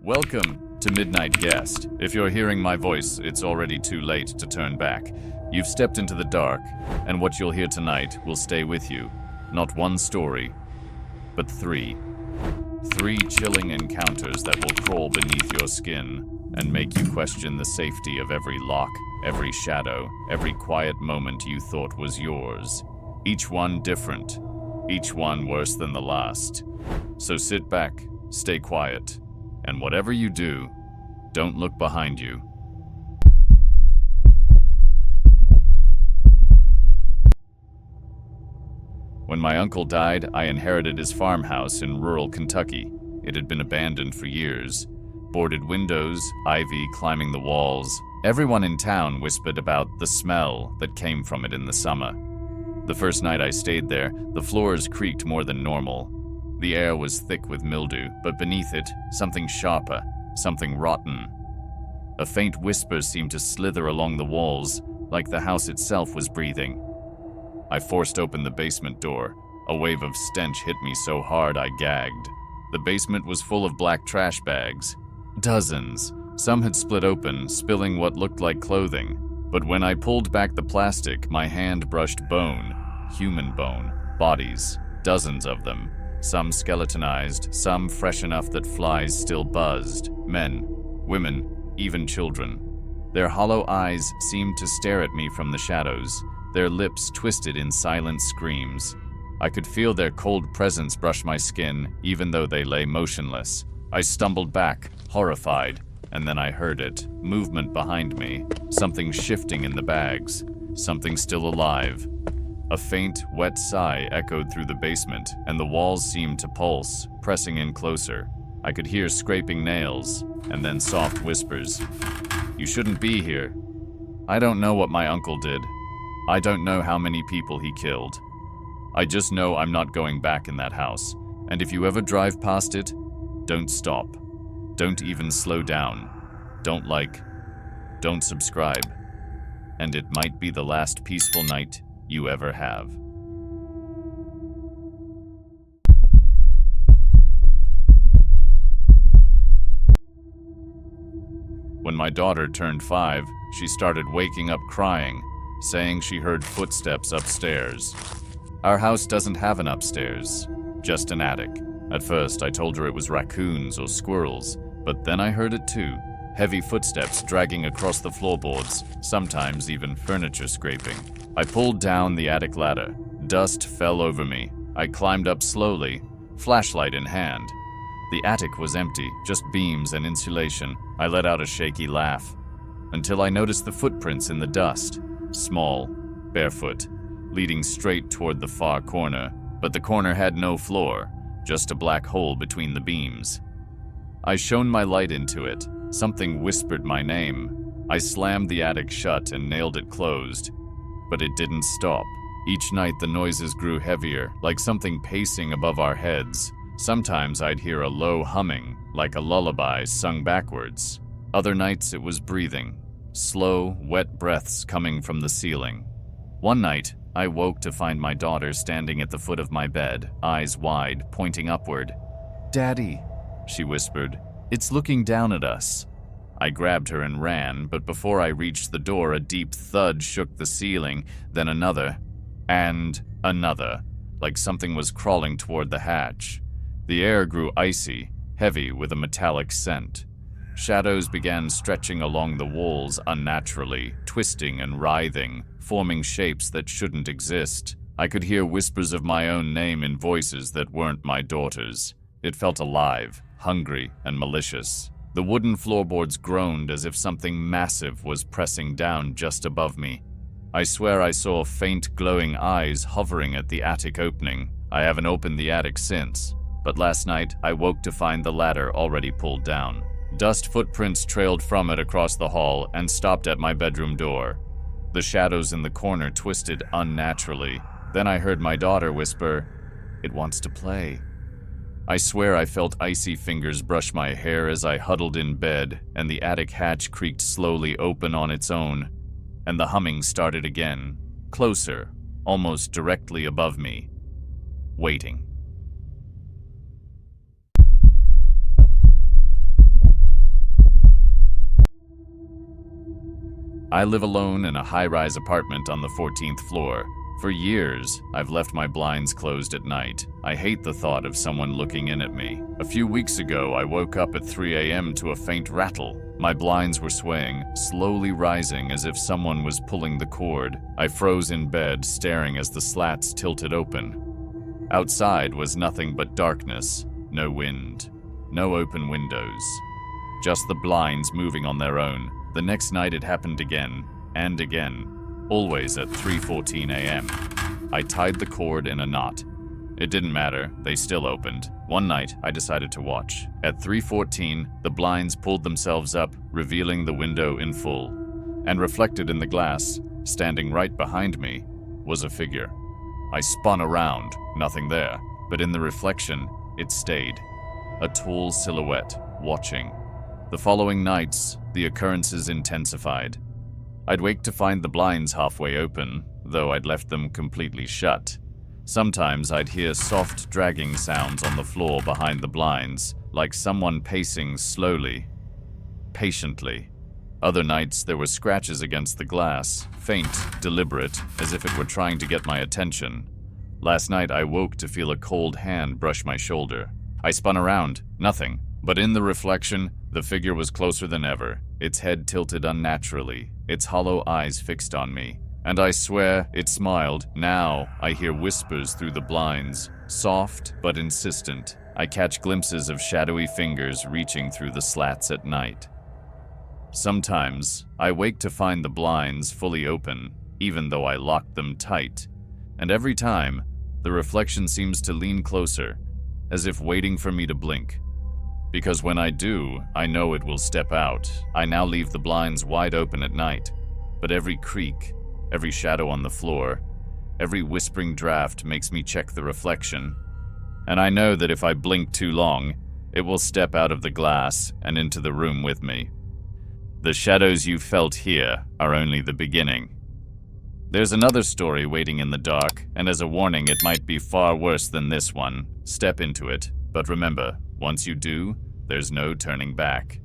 Welcome to Midnight Guest. If you're hearing my voice, it's already too late to turn back. You've stepped into the dark, and what you'll hear tonight will stay with you. Not one story, but three. Three chilling encounters that will crawl beneath your skin and make you question the safety of every lock, every shadow, every quiet moment you thought was yours. Each one different, each one worse than the last. So sit back, stay quiet, and whatever you do, don't look behind you. When my uncle died, I inherited his farmhouse in rural Kentucky. It had been abandoned for years. Boarded windows, ivy climbing the walls. Everyone in town whispered about the smell that came from it in the summer. The first night I stayed there, the floors creaked more than normal. The air was thick with mildew, but beneath it, something sharper, something rotten. A faint whisper seemed to slither along the walls, like the house itself was breathing. I forced open the basement door. A wave of stench hit me so hard I gagged. The basement was full of black trash bags. Dozens. Some had split open, spilling what looked like clothing. But when I pulled back the plastic, my hand brushed bone. Human bone. Bodies. Dozens of them. Some skeletonized, some fresh enough that flies still buzzed. Men, women, even children. Their hollow eyes seemed to stare at me from the shadows. Their lips twisted in silent screams. I could feel their cold presence brush my skin, even though they lay motionless. I stumbled back, horrified, and then I heard it. Movement behind me. Something shifting in the bags. Something still alive. A faint, wet sigh echoed through the basement, and the walls seemed to pulse, pressing in closer. I could hear scraping nails, and then soft whispers. "You shouldn't be here." I don't know what my uncle did. I don't know how many people he killed. I just know I'm not going back in that house. And if you ever drive past it, don't stop. Don't even slow down. Don't like. Don't subscribe. And it might be the last peaceful night you ever have. When my daughter turned 5, she started waking up crying, saying she heard footsteps upstairs. Our house doesn't have an upstairs, just an attic. At first, I told her it was raccoons or squirrels, but then I heard it too. Heavy footsteps dragging across the floorboards, sometimes even furniture scraping. I pulled down the attic ladder. Dust fell over me. I climbed up slowly, flashlight in hand. The attic was empty, just beams and insulation. I let out a shaky laugh, until I noticed the footprints in the dust. Small, barefoot, leading straight toward the far corner, but the corner had no floor, just a black hole between the beams. I shone my light into it. Something whispered my name. I slammed the attic shut and nailed it closed, but it didn't stop. Each night the noises grew heavier, like something pacing above our heads. Sometimes I'd hear a low humming, like a lullaby sung backwards. Other nights it was breathing. Slow, wet breaths coming from the ceiling. One night, I woke to find my daughter standing at the foot of my bed, eyes wide, pointing upward. "Daddy," she whispered, "it's looking down at us." I grabbed her and ran, but before I reached the door, a deep thud shook the ceiling, then another, and another, like something was crawling toward the hatch. The air grew icy, heavy with a metallic scent. Shadows began stretching along the walls unnaturally, twisting and writhing, forming shapes that shouldn't exist. I could hear whispers of my own name in voices that weren't my daughter's. It felt alive, hungry, and malicious. The wooden floorboards groaned as if something massive was pressing down just above me. I swear I saw faint glowing eyes hovering at the attic opening. I haven't opened the attic since, but last night I woke to find the ladder already pulled down. Dust footprints trailed from it across the hall and stopped at my bedroom door. The shadows in the corner twisted unnaturally. Then I heard my daughter whisper, "It wants to play." I swear I felt icy fingers brush my hair as I huddled in bed, and the attic hatch creaked slowly open on its own, and the humming started again, closer, almost directly above me, waiting. I live alone in a high-rise apartment on the 14th floor. For years, I've left my blinds closed at night. I hate the thought of someone looking in at me. A few weeks ago, I woke up at 3 a.m. to a faint rattle. My blinds were swaying, slowly rising as if someone was pulling the cord. I froze in bed, staring as the slats tilted open. Outside was nothing but darkness, no wind, no open windows. Just the blinds moving on their own. The next night it happened again, and again. Always at 3:14 a.m. I tied the cord in a knot. It didn't matter, they still opened. One night, I decided to watch. At 3:14, the blinds pulled themselves up, revealing the window in full. And reflected in the glass, standing right behind me, was a figure. I spun around, nothing there, but in the reflection, it stayed. A tall silhouette, watching. The following nights, the occurrences intensified. I'd wake to find the blinds halfway open, though I'd left them completely shut. Sometimes I'd hear soft dragging sounds on the floor behind the blinds, like someone pacing slowly, patiently. Other nights there were scratches against the glass, faint, deliberate, as if it were trying to get my attention. Last night I woke to feel a cold hand brush my shoulder. I spun around, nothing. But in the reflection, the figure was closer than ever, its head tilted unnaturally, its hollow eyes fixed on me. And I swear, it smiled. Now, I hear whispers through the blinds, soft but insistent. I catch glimpses of shadowy fingers reaching through the slats at night. Sometimes, I wake to find the blinds fully open, even though I locked them tight. And every time, the reflection seems to lean closer, as if waiting for me to blink. Because when I do, I know it will step out. I now leave the blinds wide open at night, but every creak, every shadow on the floor, every whispering draft makes me check the reflection. And I know that if I blink too long, it will step out of the glass and into the room with me. The shadows you felt here are only the beginning. There's another story waiting in the dark, and as a warning, it might be far worse than this one. Step into it, but remember, once you do, there's no turning back.